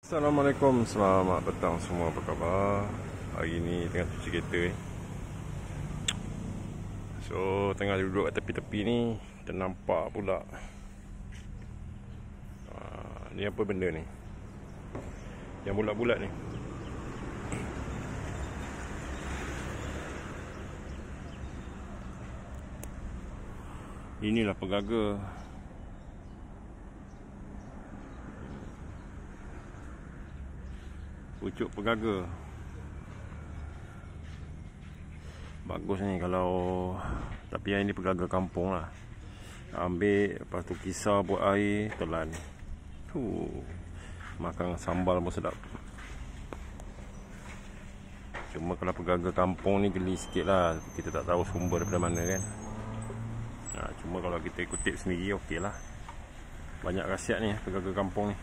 Assalamualaikum, selamat petang semua, apa khabar? Hari ni tengah cuci kereta So, tengah duduk kat tepi-tepi ni, ternampak pula ni apa benda ni? Yang bulat-bulat ni. Inilah pegaga. Pucuk pegaga. Bagus ni kalau, tapi yang ini pegaga kampung lah. Ambil, lepas tu kisar buat air, telan. Makan sambal pun sedap. Cuma kalau pegaga kampung ni geli sikit lah. Kita tak tahu sumber daripada mana kan. Cuma kalau kita kutip sendiri okey lah. Banyak khasiat ni pegaga kampung ni.